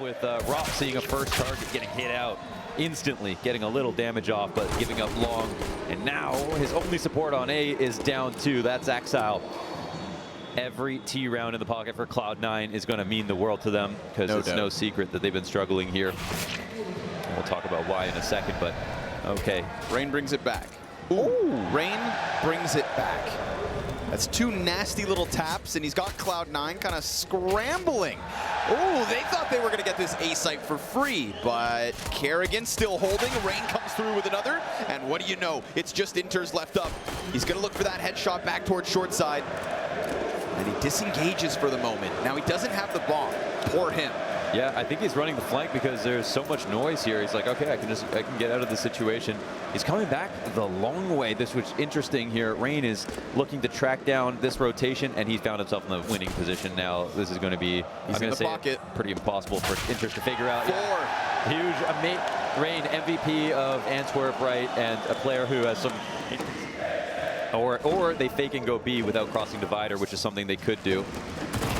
with Rob seeing a first target getting hit out instantly, getting a little damage off, but giving up long. And now his only support on A is down 2. That's Exile. Every T round in the pocket for Cloud9 is going to mean the world to them, because it's no secret that they've been struggling here. And we'll talk about why in a second, but okay. Rain brings it back. Ooh, Rain brings it back. That's 2 nasty little taps, and he's got Cloud9 kind of scrambling. Ooh, they thought they were going to get this A site for free, but Kerrigan still holding. Rain comes through with another, and what do you know? It's just Inter's left up. He's going to look for that headshot back towards short side. And he disengages for the moment. Now he doesn't have the bomb. Poor him. Yeah, I think he's running the flank because there's so much noise here. He's like, okay, I can get out of the situation. He's coming back the long way. This was interesting here. Rain is looking to track down this rotation, and he's found himself in the winning position now. This is going to be, he's in the pocket. Pretty impossible for Inter to figure out. 4. Yeah. Huge, Rain, MVP of Antwerp, right, and a player who has some. Or they fake and go B without crossing divider, which is something they could do.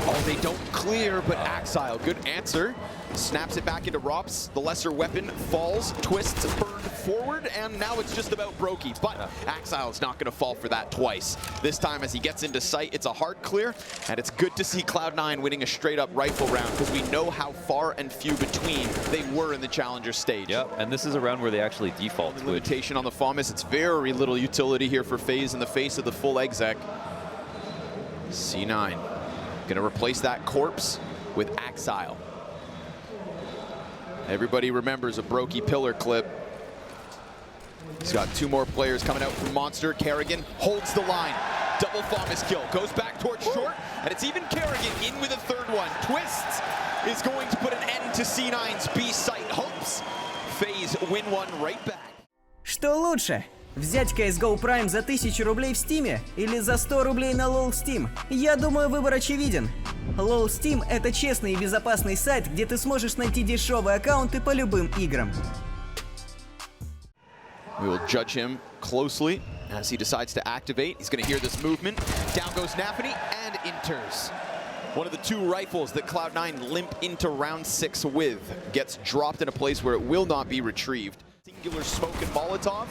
Oh, they don't clear, but Exile, good answer. Snaps it back into Rops. The lesser weapon falls, twists, burned forward, and now it's just about Brokey. But Exile's not going to fall for that twice. This time, as he gets into sight, it's a hard clear, and it's good to see Cloud9 winning a straight-up rifle round, because we know how far and few between they were in the Challenger stage. Yep, and this is a round where they actually default to limitation on the FAMAS. It's very little utility here for FaZe in the face of the full exec. C9 going to replace that corpse with Exile. Everybody remembers a Brokey pillar clip. He's got 2 more players coming out from Monster. Kerrigan holds the line. Double FAMAS kill. Goes back towards short. And it's even Kerrigan in with a 3rd one. twistzz is going to put an end to C9's B site hopes. FaZe win one right back. Что лучше? Взять CSGO Prime за 1000 рублей в Steam или за 100 рублей на LOL Steam? Я думаю, выбор очевиден. LOL Steam — это честный и безопасный сайт, где ты сможешь найти дешевые аккаунты по любым играм. We will judge him closely as he decides to activate. He's going to hear this movement. Down goes nafany and Inters. One of the 2 rifles that Cloud9 limp into round 6 with gets dropped in a place where it will not be retrieved. Singular smoke and Molotov.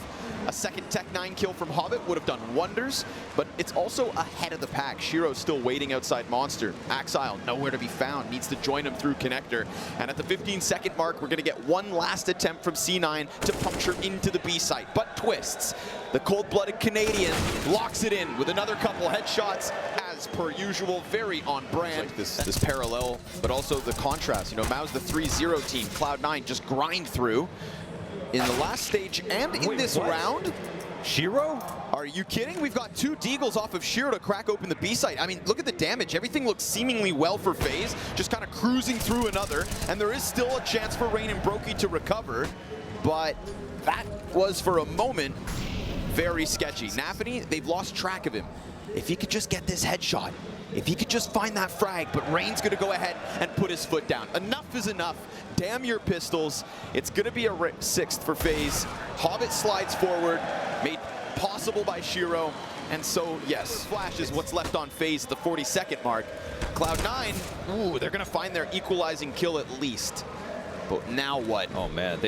A second Tech 9 kill from Hobbit would have done wonders, but it's also ahead of the pack. Shiro's still waiting outside Monster. Exile nowhere to be found, needs to join him through connector. And at the 15-second mark, we're going to get one last attempt from C9 to puncture into the B site. But twistzz, the cold-blooded Canadian, locks it in with another couple headshots, as per usual, very on brand. Like this parallel, but also the contrast. You know, Mao's the 3-0 team. Cloud9 just grind through. In the last stage and in this round. Shiro? Are you kidding? We've got 2 deagles off of Shiro to crack open the B site. I mean, look at the damage. Everything looks seemingly well for FaZe, just kind of cruising through another, and there is still a chance for Rain and Brokey to recover, but that was, for a moment, very sketchy. nafany, they've lost track of him. If he could just get this headshot, if he could just find that frag, but Rain's going to go ahead and put his foot down. Enough is enough. Damn your pistols. It's going to be a 6th for FaZe. Hobbit slides forward, made possible by Shiro. And so, yes, Flash is what's left on FaZe at the 42nd mark. Cloud9, ooh, they're going to find their equalizing kill at least. But now what? Oh man,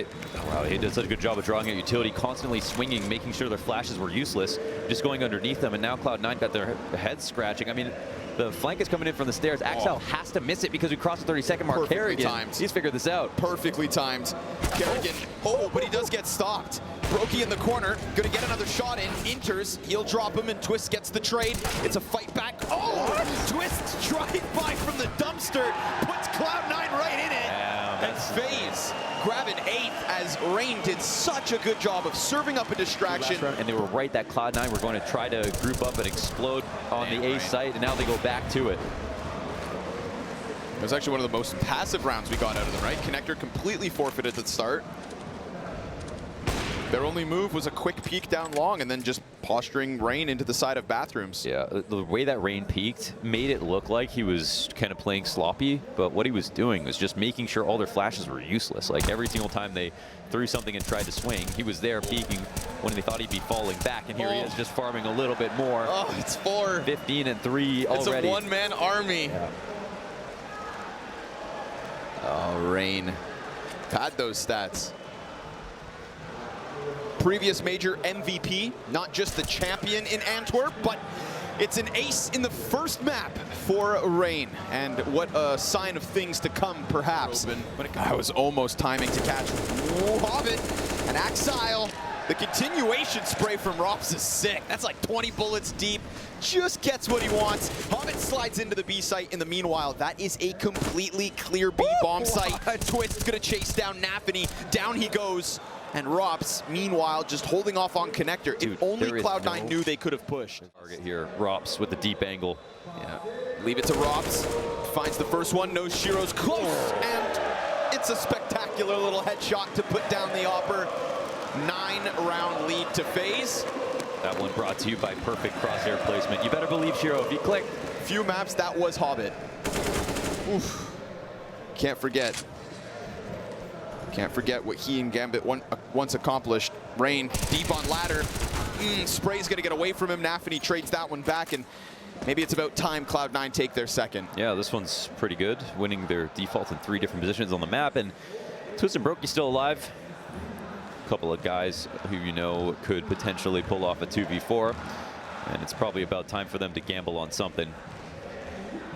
wow, he did such a good job of drawing out utility, constantly swinging, making sure their flashes were useless, just going underneath them, and now Cloud9 got their heads scratching. I mean, the flank is coming in from the stairs. Exile has to miss it because we crossed the 30-second mark. Kerrigan, he's figured this out. Perfectly timed. Kerrigan, but he does get stopped. Brokey in the corner, gonna get another shot in. Inters, he'll drop him, and twistzz gets the trade. It's a fight back. twistzz drive-by from the dumpster, puts Cloud9 right in it. And FaZe grab an 8th as Rain did such a good job of serving up a distraction. And they were right that Cloud9 were going to try to group up and explode on the A site, and now they go back to it. It was actually one of the most passive rounds we got out of them, right? Connector completely forfeited at the start. Their only move was a quick peek down long and then just posturing Rain into the side of bathrooms. Yeah, the way that Rain peeked made it look like he was kind of playing sloppy, but what he was doing was just making sure all their flashes were useless. Like every single time they threw something and tried to swing, he was there peeking when they thought he'd be falling back, and here he is just farming a little bit more. Oh, it's 4. 15 and 3 already. It's a one-man army. Yeah. Oh, Rain had those stats. Previous major MVP, not just the champion in Antwerp, but it's an ace in the first map for Rain. And what a sign of things to come, perhaps. I was almost timing to catch Hobbit and Axile. The continuation spray from Rops is sick. That's like 20 bullets deep. Just gets what he wants. Hobbit slides into the B site. In the meanwhile, that is a completely clear B bomb site. twistzz gonna chase down nafany. Down he goes. And Rops, meanwhile, just holding off on connector. Dude, if only Cloud9 no knew they could have pushed. Target here, Rops with the deep angle. Yeah, leave it to Rops. Finds the first one, knows Shiro's close, and it's a spectacular little headshot to put down the Opper. 9-round lead to FaZe. That one brought to you by perfect crosshair placement. You better believe, Shiro, if you click. Few maps, that was Hobbit. Oof. Can't forget. Can't forget what he and Gambit once accomplished. Rain deep on ladder. Spray's gonna get away from him. nafany trades that one back, and maybe it's about time Cloud9 take their second. Yeah, this one's pretty good, winning their default in 3 different positions on the map, and twistzz and Brokey still alive. A couple of guys who you know could potentially pull off a 2v4, and it's probably about time for them to gamble on something.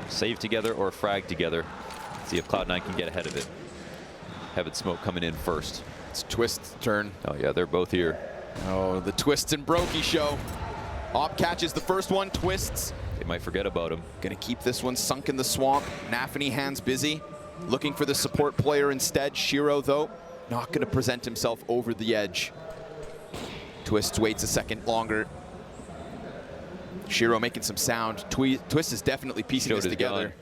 Save together or frag together. See if Cloud9 can get ahead of it. Heaven Smoke coming in first. It's twistzz turn. Oh yeah, they're both here. Oh, the twistzz and Brokey show. Op catches the first one, twistzz. They might forget about him. Gonna keep this one sunk in the swamp. nafany hands busy, looking for the support player instead. Shiro, though, not gonna present himself over the edge. twistzz waits a second longer. Shiro making some sound. twistzz is definitely piecing this together.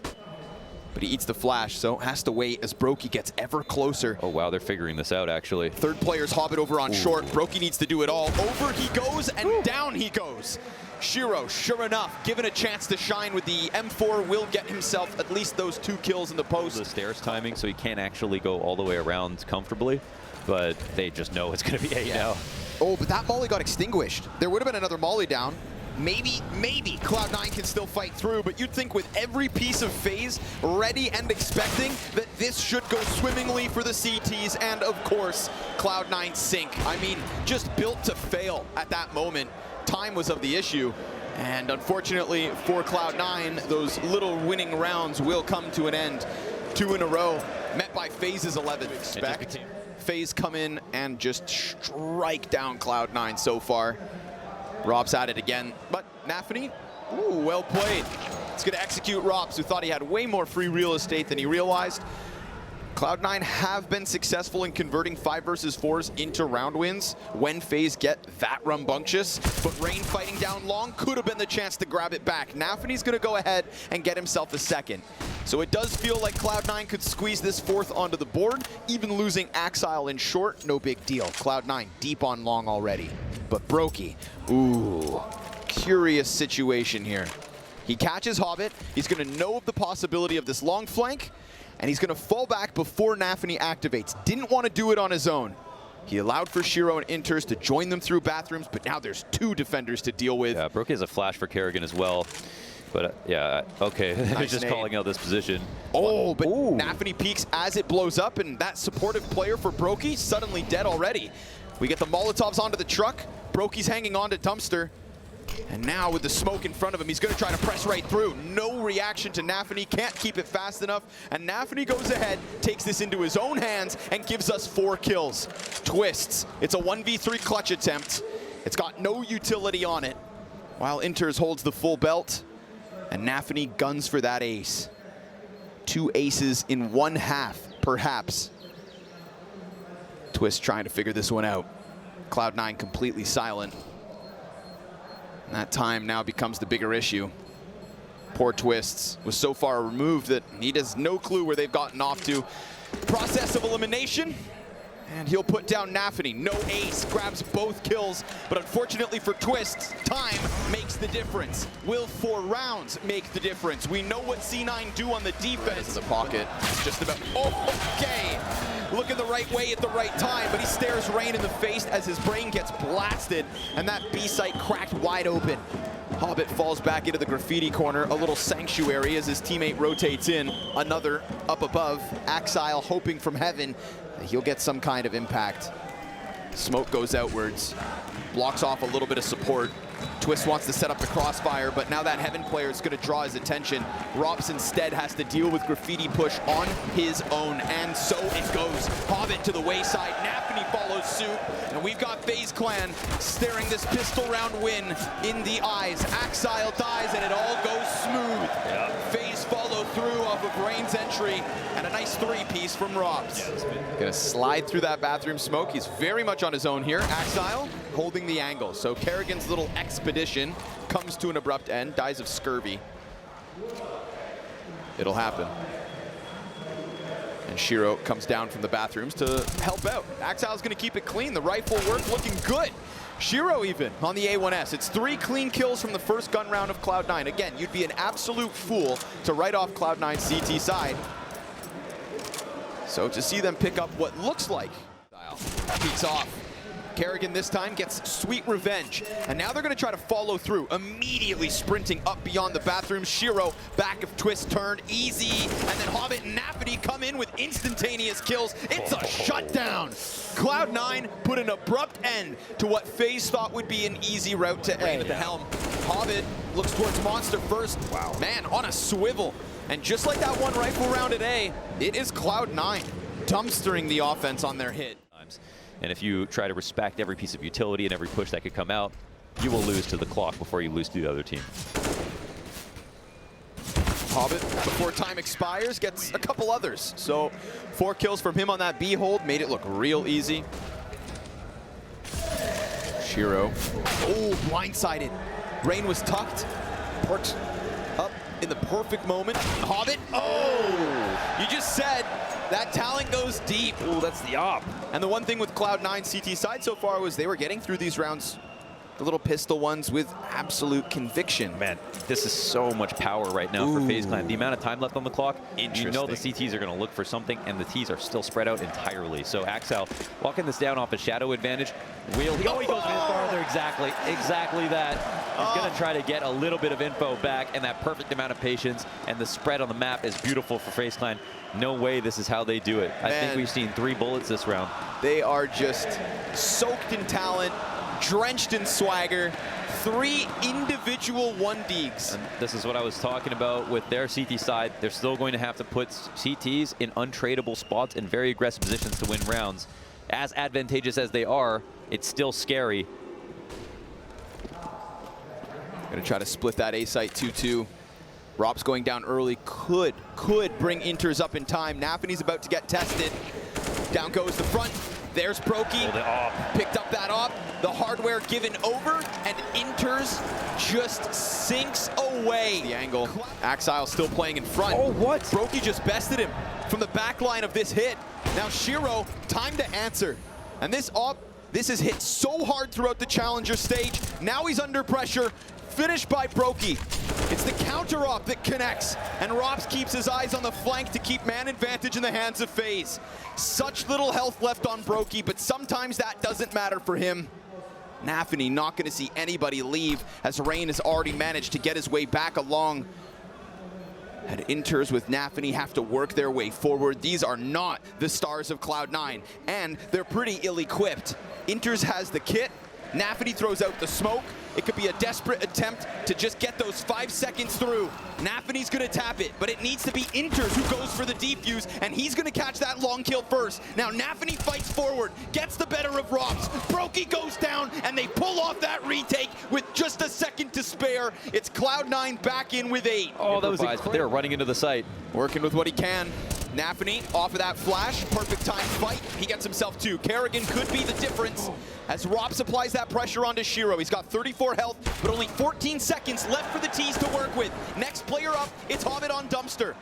But he eats the flash, so has to wait as Brokey gets ever closer. Oh wow, they're figuring this out actually. Third player's Hobbit over on short. Brokey needs to do it all. Over he goes, and down he goes. Shiro, sure enough, given a chance to shine with the M4, will get himself at least those 2 kills in the post. The stairs timing, so he can't actually go all the way around comfortably, but they just know it's going to be A now. Oh, but that molly got extinguished. There would have been another molly down. Maybe Cloud9 can still fight through, but you'd think with every piece of FaZe ready and expecting that this should go swimmingly for the CTs, and of course, Cloud9 sink. I mean, just built to fail at that moment. Time was of the issue, and unfortunately for Cloud9, those little winning rounds will come to an end. 2 in a row, met by FaZe's 11. Expect FaZe come in and just strike down Cloud9 so far. Rob's at it again, but nafany, ooh, well played. It's gonna execute Robs, who thought he had way more free real estate than he realized. Cloud9 have been successful in converting 5 versus 4s into round wins when FaZe get that rambunctious, but Rain fighting down long could have been the chance to grab it back. nafany's gonna go ahead and get himself a second. So it does feel like Cloud9 could squeeze this 4th onto the board. Even losing Axile in short, no big deal. Cloud9 deep on long already. But Brokey, ooh, curious situation here. He catches Hobbit, he's gonna know of the possibility of this long flank, and he's gonna fall back before nafany activates. Didn't want to do it on his own. He allowed for Shiro and Inters to join them through bathrooms, but now there's 2 defenders to deal with. Yeah, Brokey has a flash for Kerrigan as well. But yeah, okay, Nice just nade. calling out this position. Oh, but nafany peeks as it blows up, and that supportive player for Brokey suddenly dead already. We get the Molotovs onto the truck. Brokey's hanging on to dumpster. And now with the smoke in front of him, he's going to try to press right through. No reaction to nafany, can't keep it fast enough. And nafany goes ahead, takes this into his own hands, and gives us 4 kills. twistzz, it's a 1v3 clutch attempt. It's got no utility on it. While Inters holds the full belt, and nafany guns for that ace. 2 aces in 1 half, perhaps. twistzz trying to figure this one out. Cloud9 completely silent. And that time now becomes the bigger issue. Poor twistzz was so far removed that he has no clue where they've gotten off to. Process of elimination, and he'll put down nafany. No ace, grabs both kills, but unfortunately for twistzz, time makes the difference. Will 4 rounds make the difference? We know what C9 do on the defense. Right in the pocket, just about, okay. Look at in the right way at the right time, but he stares Rain in the face as his brain gets blasted, and that B site cracked wide open. Hobbit falls back into the graffiti corner, a little sanctuary as his teammate rotates in. Another up above, Axile hoping from heaven that he'll get some kind of impact. Smoke goes outwards, blocks off a little bit of support. twistzz wants to set up the crossfire, but now that Heaven player is going to draw his attention. ropz instead has to deal with graffiti push on his own, and so it goes. Hobbit to the wayside, nafany follows suit, and we've got FaZe Clan staring this pistol round win in the eyes. Axile dies, and it all goes smooth. FaZe follow through off of Rain's entry, and a nice three-piece from ropz. Gonna slide through that bathroom smoke. He's very much on his own here. Axile holding the angle. So Kerrigan's little expedition comes to an abrupt end, dies of scurvy. It'll happen. And Shiro comes down from the bathrooms to help out. Axile's gonna keep it clean. The rifle work looking good. Shiro even on the A1S. It's 3 clean kills from the first gun round of Cloud9. Again, you'd be an absolute fool to write off Cloud9's CT side. So to see them pick up what looks like, peeks off. Kerrigan this time gets sweet revenge, and now they're going to try to follow through, immediately sprinting up beyond the bathroom. Shiro back of twistzz turn, easy, and then Hobbit and nafany come in with instantaneous kills. It's a shutdown. Cloud9 put an abrupt end to what FaZe thought would be an easy route to A. At the helm, Hobbit looks towards Monster first. Wow. Man, on a swivel. And just like that one rifle round at A, it is Cloud9 dumpstering the offense on their hit. And if you try to respect every piece of utility and every push that could come out, you will lose to the clock before you lose to the other team. Hobbit, before time expires, gets a couple others. So 4 kills from him on that B hold made it look real easy. Shiro, oh, blindsided. Rain was tucked, perked up in the perfect moment. Hobbit, oh, you just said that talent goes deep. Oh, that's the op. And the one thing with Cloud9's CT side so far was they were getting through these rounds, the little pistol ones, with absolute conviction. Man, this is so much power right now for FaZe Clan. The amount of time left on the clock, you know the CTs are going to look for something, and the Ts are still spread out entirely. So Axile walking this down off a shadow advantage. He goes a little farther, exactly that. He's going to try to get a little bit of info back, and that perfect amount of patience, and the spread on the map is beautiful for FaZe Clan. No way this is how they do it. I think we've seen 3 bullets this round. They are just soaked in talent, drenched in swagger, 3 individual 1-degs. And this is what I was talking about with their CT side. They're still going to have to put CTs in untradeable spots in very aggressive positions to win rounds. As advantageous as they are, it's still scary. Gonna try to split that A site 2-2. ropz going down early could bring Inters up in time. nafany's about to get tested. Down goes the front. There's Brokey. Picked up that op. The hardware given over, and Inters just sinks away. The angle. Axile still playing in front. Oh, what? Brokey just bested him from the back line of this hit. Now Shiro, time to answer. And this op, this is hit so hard throughout the challenger stage. Now he's under pressure. Finished by Brokey. It's the counter op that connects, and ropz keeps his eyes on the flank to keep man advantage in the hands of FaZe. Such little health left on Brokey, but sometimes that doesn't matter for him. nafany not going to see anybody leave, as Rain has already managed to get his way back along. And Inters with nafany have to work their way forward. These are not the stars of Cloud9, and they're pretty ill-equipped. Inters has the kit. nafany throws out the smoke. It could be a desperate attempt to just get those 5 seconds through. nafany's gonna tap it, but it needs to be Inters who goes for the defuse, and he's gonna catch that long kill first. Now nafany fights forward, gets the better of ropz. Brokey goes down, and they pull off that retake with just a second to spare. It's Cloud9 back in with 8. Oh, that was incredible. They were running into the site. Working with what he can. nafany off of that flash, perfect time fight. He gets himself 2. Kerrigan could be the difference as ropz applies that pressure onto Shiro. He's got 34 health, but only 14 seconds left for the T's to work with. Next player up, it's Hobbit on dumpster.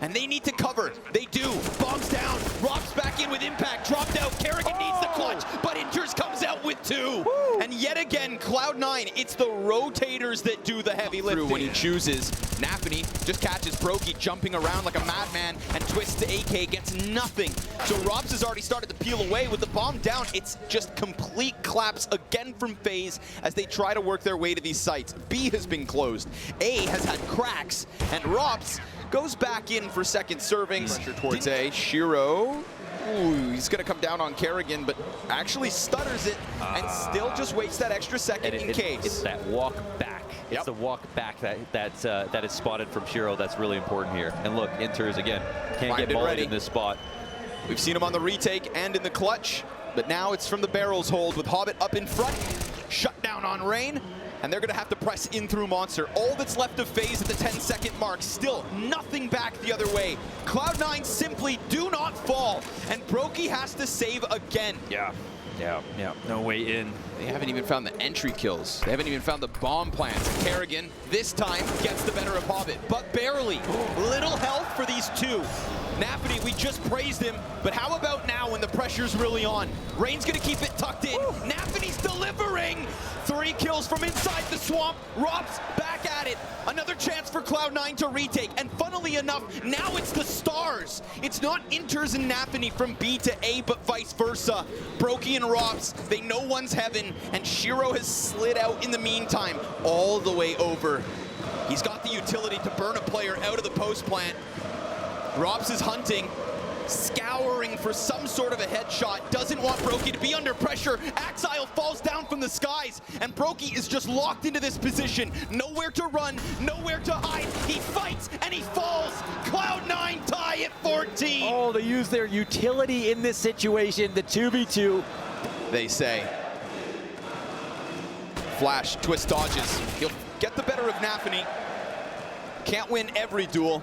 And they need to cover. They do. Bombs down. ropz back in with impact. Dropped out. Kerrigan needs the clutch, but Inters comes out with 2. And yet again, Cloud9, it's the rotators that do the heavy lifting. When he chooses, nafany just catches Brokey jumping around like a madman, and twistzz AK gets nothing. So robs has already started to peel away with the bomb down. It's just complete collapse again from FaZe as they try to work their way to these sites. B has been closed. A has had cracks, and robs goes back in for second servings. Pressure towards A. shiro. Ooh, he's going to come down on Kerrigan, but actually stutters it and still just waits that extra second in case. It's that walk back. It's the walk back that is spotted from shiro that's really important here. And look, Inters again can't get balled in this spot. We've seen him on the retake and in the clutch, but now it's from the barrels hold with Hobbit up in front. Shut down on Rain. And they're going to have to press in through Monster. All that's left of FaZe at the 10-second mark. Still nothing back the other way. Cloud9 simply do not fall. And Brokey has to save again. Yeah. No way in. They haven't even found the entry kills. They haven't even found the bomb plants. Kerrigan, this time, gets the better of Hobbit, but barely. Little health for these two. nafany, we just praised him, but how about now when the pressure's really on? Rain's gonna keep it tucked in. nafany's delivering! 3 kills from inside the swamp. robs back at it. Another chance for Cloud9 to retake, and funnily enough, now it's the stars. It's not Inters and nafany from B to A, but vice versa. Brokey and robs, they know one's heaven, and shiro has slid out in the meantime, all the way over. He's got the utility to burn a player out of the post plant. robs is hunting, scouring for some sort of a headshot, doesn't want Brokey to be under pressure. Axile falls down from the skies, and Brokey is just locked into this position. Nowhere to run, nowhere to hide. He fights, and he falls. Cloud9 tie at 14. Oh, they use their utility in this situation, the 2v2. They say. Flash, twistzz dodges. He'll get the better of nafany. Can't win every duel.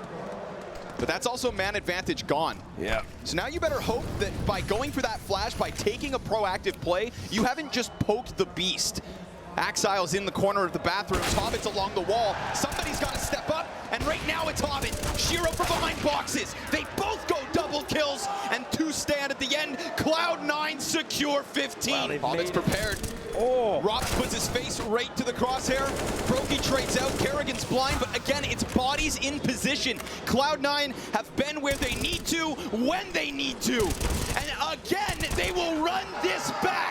But that's also man advantage gone. Yeah. So now you better hope that by going for that flash, by taking a proactive play, you haven't just poked the beast. Axile's in the corner of the bathroom. Hobbit's along the wall. Somebody's got to step up, and right now it's Hobbit. Shiro from behind boxes. They both go double kills, and 2 stand at the end. Cloud9 secure 15. Wow, Hobbit's prepared. Oh. robs puts his face right to the crosshair. Brokey trades out. Kerrigan's blind, but again, it's bodies in position. Cloud9 have been where they need to, when they need to. And again, they will run this back.